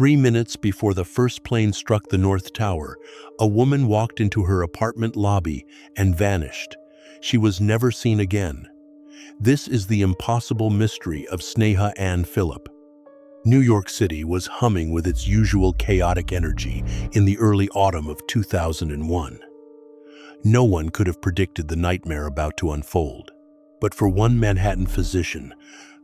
3 minutes before the first plane struck the North Tower, a woman walked into her apartment lobby and vanished. She was never seen again. This is the impossible mystery of Sneha Philip. New York City was humming with its usual chaotic energy in the early autumn of 2001. No one could have predicted the nightmare about to unfold. But for one Manhattan physician,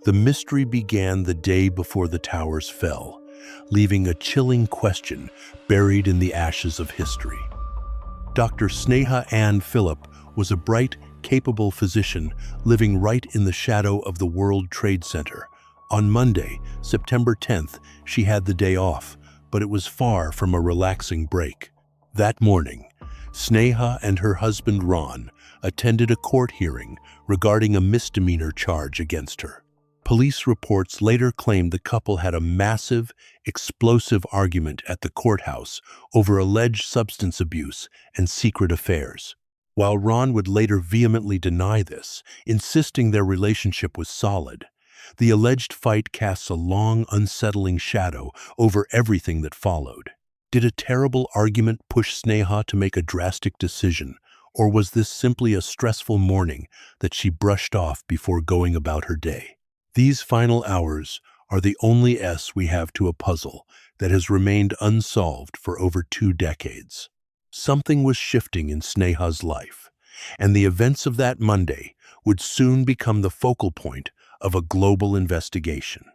the mystery began the day before the towers fell, leaving a chilling question buried in the ashes of history. Dr. Sneha Philip was a bright, capable physician living right in the shadow of the World Trade Center. On Monday, September 10th, she had the day off, but it was far from a relaxing break. That morning, Sneha and her husband Ron attended a court hearing regarding a misdemeanor charge against her. Police reports later claimed the couple had a massive, explosive argument at the courthouse over alleged substance abuse and secret affairs. While Ron would later vehemently deny this, insisting their relationship was solid, the alleged fight casts a long, unsettling shadow over everything that followed. Did a terrible argument push Sneha to make a drastic decision, or was this simply a stressful morning that she brushed off before going about her day? These final hours are the only S we have to a puzzle that has remained unsolved for over 2 decades. Something was shifting in Sneha's life, and the events of that Monday would soon become the focal point of a global investigation.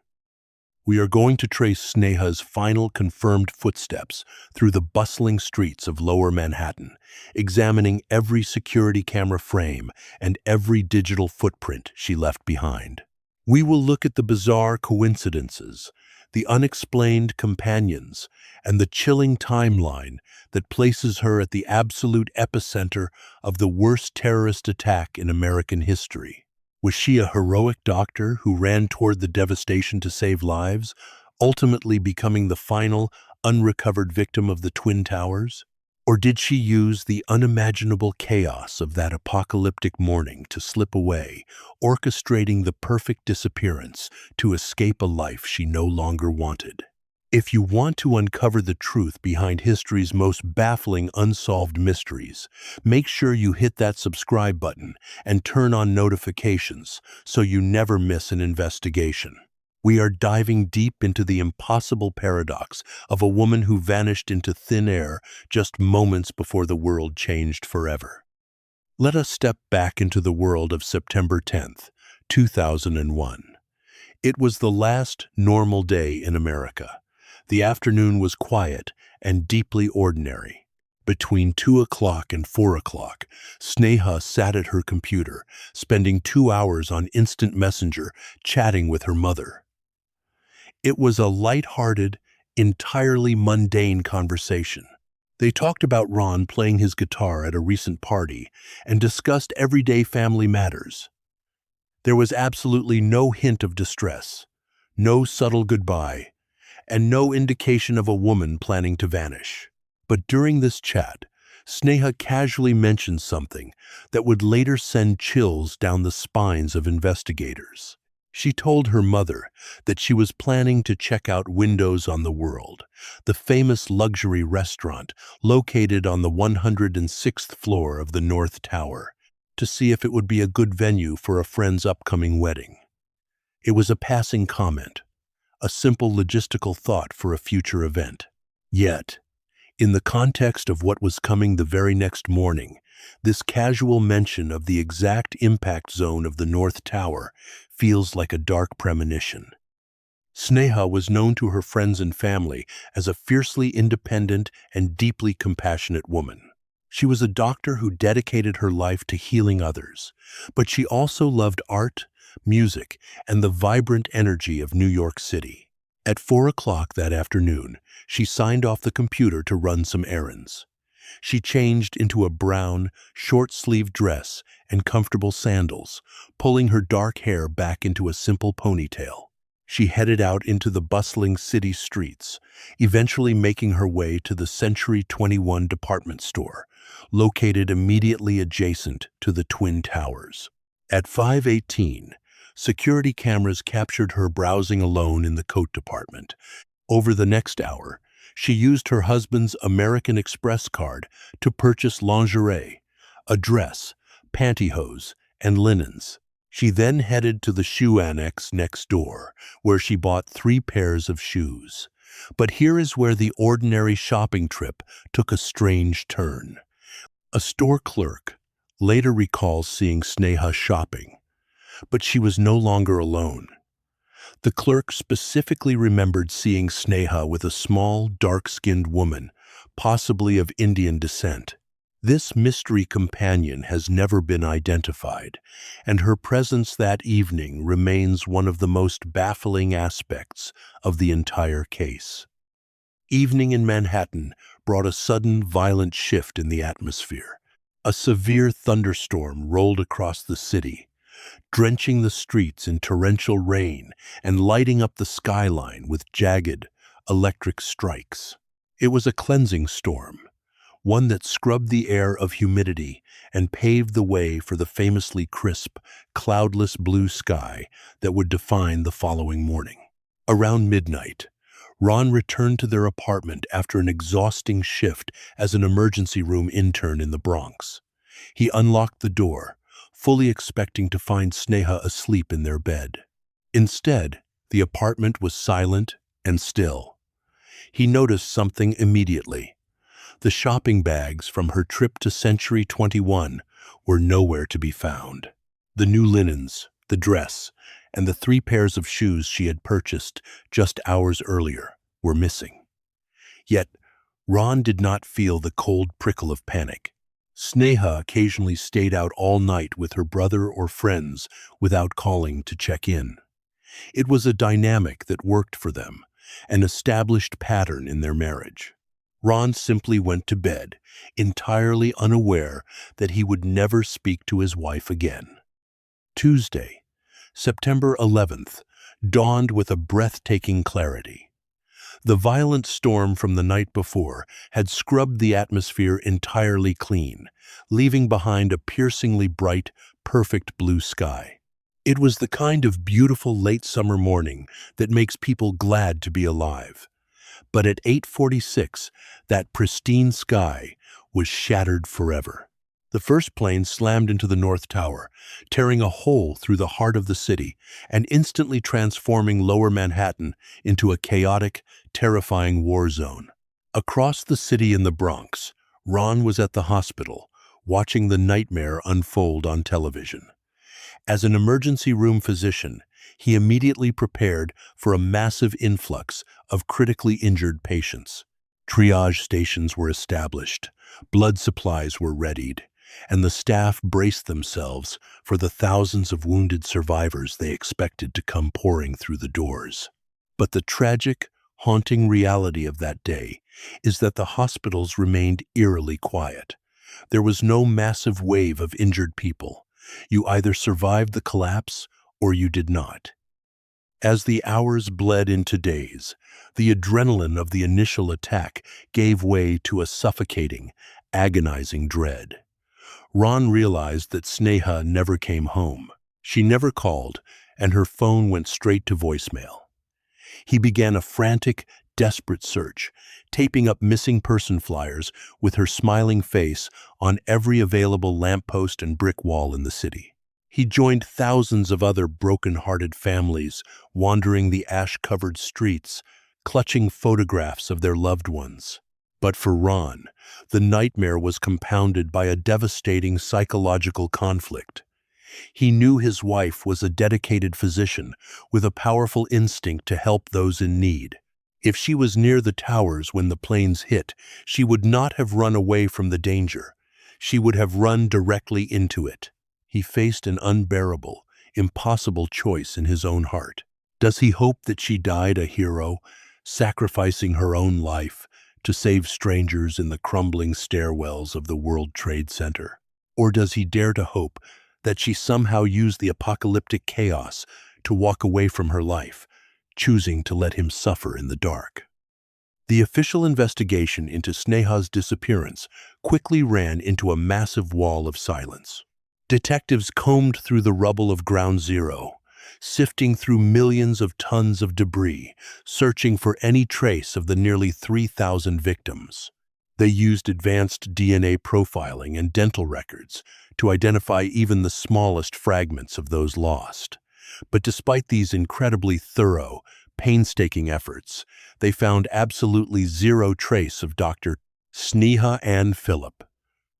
We are going to trace Sneha's final confirmed footsteps through the bustling streets of Lower Manhattan, examining every security camera frame and every digital footprint she left behind. We will look at the bizarre coincidences, the unexplained companions, and the chilling timeline that places her at the absolute epicenter of the worst terrorist attack in American history. Was she a heroic doctor who ran toward the devastation to save lives, ultimately becoming the final, unrecovered victim of the Twin Towers? Or did she use the unimaginable chaos of that apocalyptic morning to slip away, orchestrating the perfect disappearance to escape a life she no longer wanted? If you want to uncover the truth behind history's most baffling unsolved mysteries, make sure you hit that subscribe button and turn on notifications so you never miss an investigation. We are diving deep into the impossible paradox of a woman who vanished into thin air just moments before the world changed forever. Let us step back into the world of September 10th, 2001. It was the last normal day in America. The afternoon was quiet and deeply ordinary. Between 2 o'clock and 4 o'clock, Sneha sat at her computer, spending 2 hours on instant messenger chatting with her mother. It was a light-hearted, entirely mundane conversation. They talked about Ron playing his guitar at a recent party and discussed everyday family matters. There was absolutely no hint of distress, no subtle goodbye, and no indication of a woman planning to vanish. But during this chat, Sneha casually mentioned something that would later send chills down the spines of investigators. She told her mother that she was planning to check out Windows on the World, the famous luxury restaurant located on the 106th floor of the North Tower, to see if it would be a good venue for a friend's upcoming wedding. It was a passing comment, a simple logistical thought for a future event. Yet, in the context of what was coming the very next morning, this casual mention of the exact impact zone of the North Tower feels like a dark premonition. Sneha was known to her friends and family as a fiercely independent and deeply compassionate woman. She was a doctor who dedicated her life to healing others, but she also loved art, music, and the vibrant energy of New York City. At 4 o'clock that afternoon, she signed off the computer to run some errands. She changed into a brown, short-sleeved dress and comfortable sandals, pulling her dark hair back into a simple ponytail. She headed out into the bustling city streets, eventually making her way to the Century 21 department store, located immediately adjacent to the Twin Towers. At 5:18, security cameras captured her browsing alone in the coat department, Over the next hour, she used her husband's American Express card to purchase lingerie, a dress, pantyhose, and linens. She then headed to the shoe annex next door, where she bought 3 pairs of shoes. But here is where the ordinary shopping trip took a strange turn. A store clerk later recalls seeing Sneha shopping, but she was no longer alone. The clerk specifically remembered seeing Sneha with a small, dark-skinned woman, possibly of Indian descent. This mystery companion has never been identified, and her presence that evening remains one of the most baffling aspects of the entire case. Evening in Manhattan brought a sudden, violent shift in the atmosphere. A severe thunderstorm rolled across the city, drenching the streets in torrential rain and lighting up the skyline with jagged, electric strikes. It was a cleansing storm, one that scrubbed the air of humidity and paved the way for the famously crisp, cloudless blue sky that would define the following morning. Around midnight, Ron returned to their apartment after an exhausting shift as an emergency room intern in the Bronx. He unlocked the door, fully expecting to find Sneha asleep in their bed. Instead, the apartment was silent and still. He noticed something immediately. The shopping bags from her trip to Century 21 were nowhere to be found. The new linens, the dress, and the 3 pairs of shoes she had purchased just hours earlier were missing. Yet, Ron did not feel the cold prickle of panic. Sneha occasionally stayed out all night with her brother or friends without calling to check in. It was a dynamic that worked for them, an established pattern in their marriage. Ron simply went to bed, entirely unaware that he would never speak to his wife again. Tuesday, September 11th, dawned with a breathtaking clarity. The violent storm from the night before had scrubbed the atmosphere entirely clean, leaving behind a piercingly bright, perfect blue sky. It was the kind of beautiful late summer morning that makes people glad to be alive. But at 8:46, that pristine sky was shattered forever. The first plane slammed into the North Tower, tearing a hole through the heart of the city and instantly transforming Lower Manhattan into a chaotic, terrifying war zone. Across the city in the Bronx, Ron was at the hospital, watching the nightmare unfold on television. As an emergency room physician, he immediately prepared for a massive influx of critically injured patients. Triage stations were established, blood supplies were readied, and the staff braced themselves for the thousands of wounded survivors they expected to come pouring through the doors. But the tragic, haunting reality of that day is that the hospitals remained eerily quiet. There was no massive wave of injured people. You either survived the collapse or you did not. As the hours bled into days, the adrenaline of the initial attack gave way to a suffocating, agonizing dread. Ron realized that Sneha never came home. She never called, and her phone went straight to voicemail. He began a frantic, desperate search, taping up missing person flyers with her smiling face on every available lamppost and brick wall in the city. He joined thousands of other broken-hearted families wandering the ash-covered streets, clutching photographs of their loved ones. But for Ron, the nightmare was compounded by a devastating psychological conflict. He knew his wife was a dedicated physician with a powerful instinct to help those in need. If she was near the towers when the planes hit, she would not have run away from the danger. She would have run directly into it. He faced an unbearable, impossible choice in his own heart. Does he hope that she died a hero, sacrificing her own life to save strangers in the crumbling stairwells of the World Trade Center? Or does he dare to hope that she somehow used the apocalyptic chaos to walk away from her life, choosing to let him suffer in the dark? The official investigation into Sneha's disappearance quickly ran into a massive wall of silence. Detectives combed through the rubble of Ground Zero, sifting through millions of tons of debris, searching for any trace of the nearly 3,000 victims. They used advanced DNA profiling and dental records to identify even the smallest fragments of those lost. But despite these incredibly thorough, painstaking efforts, they found absolutely zero trace of Dr. Sneha Philip.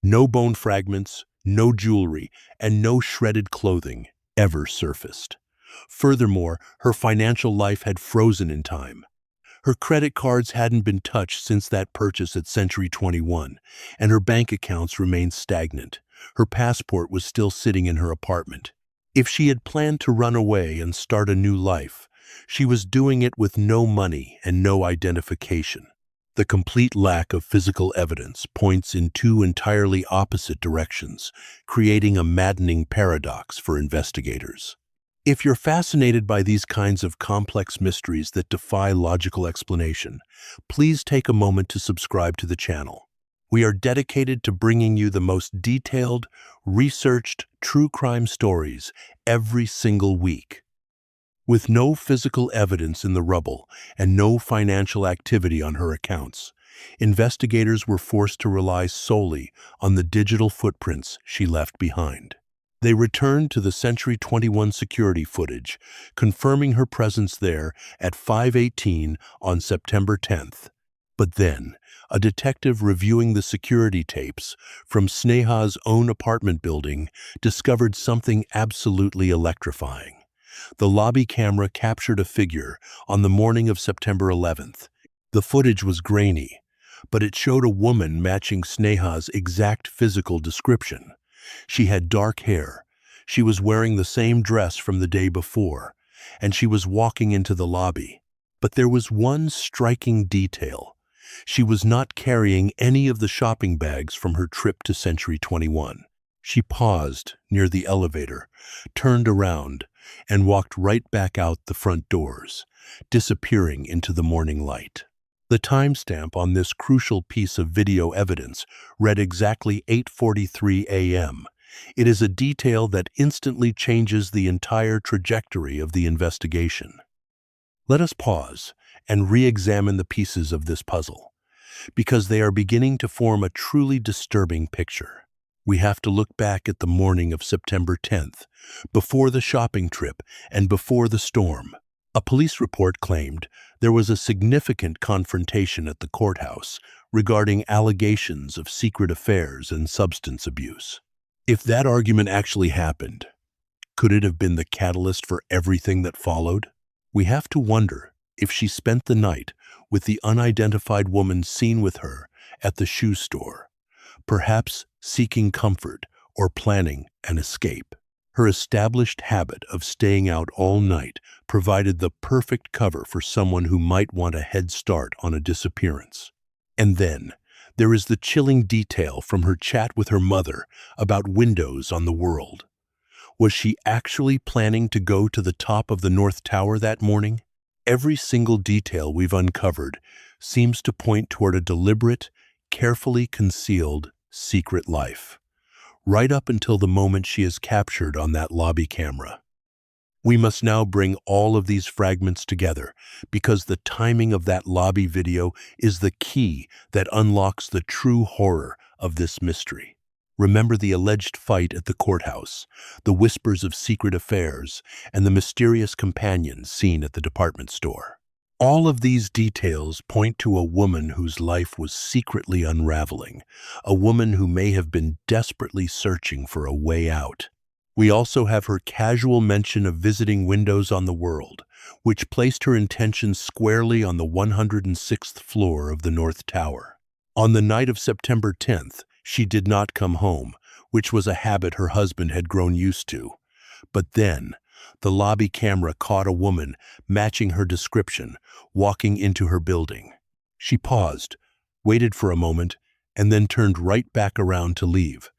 No bone fragments, no jewelry, and no shredded clothing ever surfaced. Furthermore, her financial life had frozen in time. Her credit cards hadn't been touched since that purchase at Century 21, and her bank accounts remained stagnant. Her passport was still sitting in her apartment. If she had planned to run away and start a new life, she was doing it with no money and no identification. The complete lack of physical evidence points in two entirely opposite directions, creating a maddening paradox for investigators. If you're fascinated by these kinds of complex mysteries that defy logical explanation, please take a moment to subscribe to the channel. We are dedicated to bringing you the most detailed, researched true crime stories every single week. With no physical evidence in the rubble and no financial activity on her accounts, investigators were forced to rely solely on the digital footprints she left behind. They returned to the Century 21 security footage, confirming her presence there at 5:18 on September 10th. But then, a detective reviewing the security tapes from Sneha's own apartment building discovered something absolutely electrifying. The lobby camera captured a figure on the morning of September 11th. The footage was grainy, but it showed a woman matching Sneha's exact physical description. She had dark hair, she was wearing the same dress from the day before, and she was walking into the lobby. But there was one striking detail. She was not carrying any of the shopping bags from her trip to Century 21. She paused near the elevator, turned around, and walked right back out the front doors, disappearing into the morning light. The timestamp on this crucial piece of video evidence read exactly 8:43 a.m. It is a detail that instantly changes the entire trajectory of the investigation. Let us pause and re-examine the pieces of this puzzle, because they are beginning to form a truly disturbing picture. We have to look back at the morning of September 10th, before the shopping trip and before the storm. A police report claimed there was a significant confrontation at the courthouse regarding allegations of secret affairs and substance abuse. If that argument actually happened, could it have been the catalyst for everything that followed? We have to wonder if she spent the night with the unidentified woman seen with her at the shoe store, perhaps seeking comfort or planning an escape. Her established habit of staying out all night provided the perfect cover for someone who might want a head start on a disappearance. And then, there is the chilling detail from her chat with her mother about windows on the world. Was she actually planning to go to the top of the North Tower that morning? Every single detail we've uncovered seems to point toward a deliberate, carefully concealed, secret life, right up until the moment she is captured on that lobby camera. We must now bring all of these fragments together, because the timing of that lobby video is the key that unlocks the true horror of this mystery. Remember the alleged fight at the courthouse, the whispers of secret affairs, and the mysterious companions seen at the department store. All of these details point to a woman whose life was secretly unraveling, a woman who may have been desperately searching for a way out. We also have her casual mention of visiting windows on the world, which placed her intentions squarely on the 106th floor of the North Tower. On the night of September 10th, she did not come home, which was a habit her husband had grown used to. But then, the lobby camera caught a woman matching her description, walking into her building. She paused, waited for a moment, and then turned right back around to leave.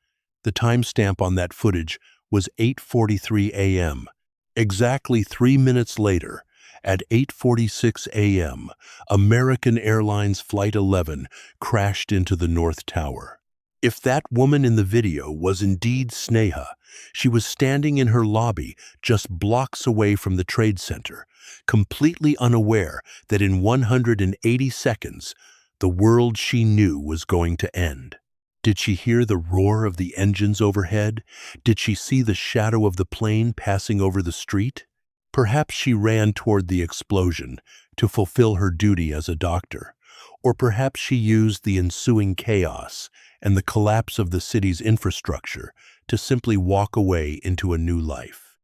The timestamp on that footage was 8:43 a.m. Exactly 3 minutes later, at 8:46 a.m., American Airlines Flight 11 crashed into the North Tower. If that woman in the video was indeed Sneha, she was standing in her lobby just blocks away from the Trade Center, completely unaware that in 180 seconds, the world she knew was going to end. Did she hear the roar of the engines overhead? Did she see the shadow of the plane passing over the street? Perhaps she ran toward the explosion to fulfill her duty as a doctor, or perhaps she used the ensuing chaos and the collapse of the city's infrastructure to simply walk away into a new life.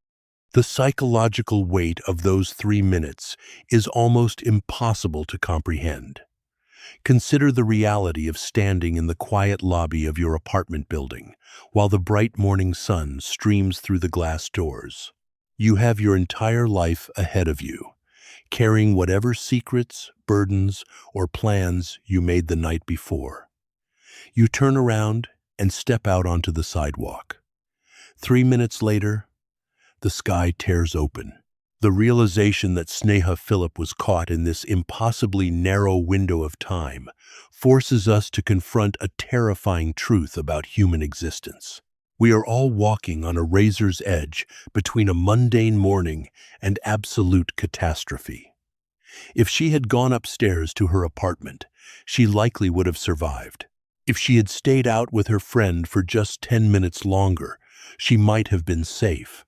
The psychological weight of those 3 minutes is almost impossible to comprehend. Consider the reality of standing in the quiet lobby of your apartment building while the bright morning sun streams through the glass doors. You have your entire life ahead of you, carrying whatever secrets, burdens, or plans you made the night before. You turn around and step out onto the sidewalk. 3 minutes later, the sky tears open. The realization that Sneha Philip was caught in this impossibly narrow window of time forces us to confront a terrifying truth about human existence. We are all walking on a razor's edge between a mundane morning and absolute catastrophe. If she had gone upstairs to her apartment, she likely would have survived. If she had stayed out with her friend for just 10 minutes longer, she might have been safe.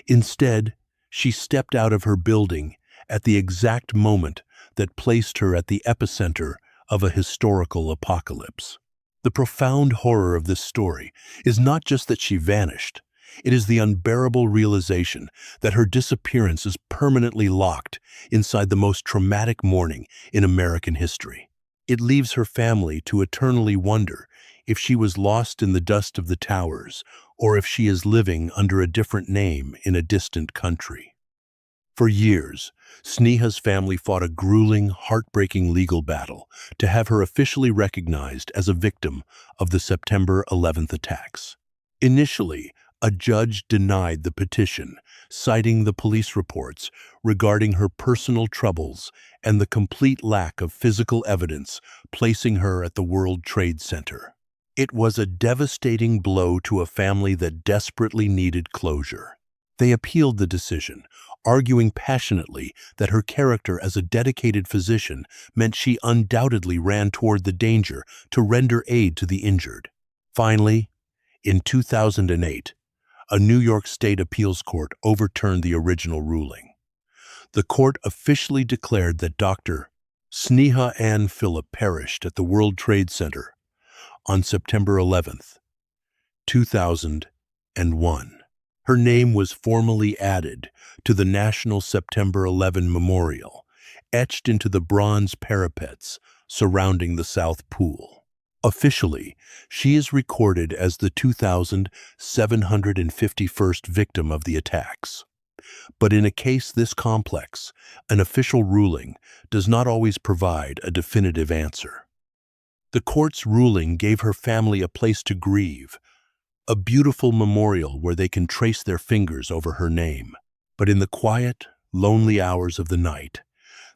Instead, she stepped out of her building at the exact moment that placed her at the epicenter of a historical apocalypse. The profound horror of this story is not just that she vanished, it is the unbearable realization that her disappearance is permanently locked inside the most traumatic morning in American history. It leaves her family to eternally wonder if she was lost in the dust of the towers or if she is living under a different name in a distant country. For years, Sneha's family fought a grueling, heartbreaking legal battle to have her officially recognized as a victim of the September 11th attacks. Initially, a judge denied the petition, citing the police reports regarding her personal troubles and the complete lack of physical evidence placing her at the World Trade Center. It was a devastating blow to a family that desperately needed closure. They appealed the decision, arguing passionately that her character as a dedicated physician meant she undoubtedly ran toward the danger to render aid to the injured. Finally, in 2008, a New York State appeals court overturned the original ruling. The court officially declared that Dr. Sneha Philip perished at the World Trade Center on September 11th, 2001. Her name was formally added to the National September 11 Memorial, etched into the bronze parapets surrounding the South Pool. Officially, she is recorded as the 2,751st victim of the attacks. But in a case this complex, an official ruling does not always provide a definitive answer. The court's ruling gave her family a place to grieve, a beautiful memorial where they can trace their fingers over her name. But in the quiet, lonely hours of the night,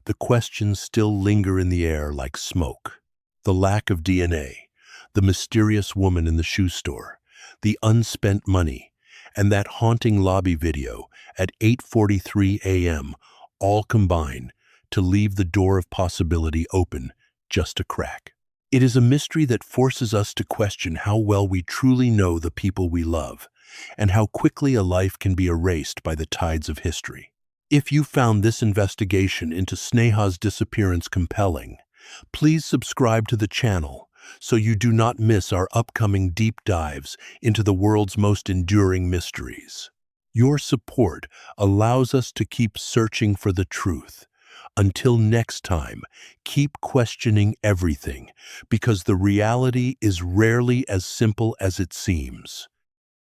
the questions still linger in the air like smoke. The lack of DNA, the mysterious woman in the shoe store, the unspent money, and that haunting lobby video at 8:43 a.m. all combine to leave the door of possibility open just a crack. It is a mystery that forces us to question how well we truly know the people we love, and how quickly a life can be erased by the tides of history. If you found this investigation into Sneha's disappearance compelling, please subscribe to the channel so you do not miss our upcoming deep dives into the world's most enduring mysteries. Your support allows us to keep searching for the truth. Until next time, keep questioning everything, because the reality is rarely as simple as it seems.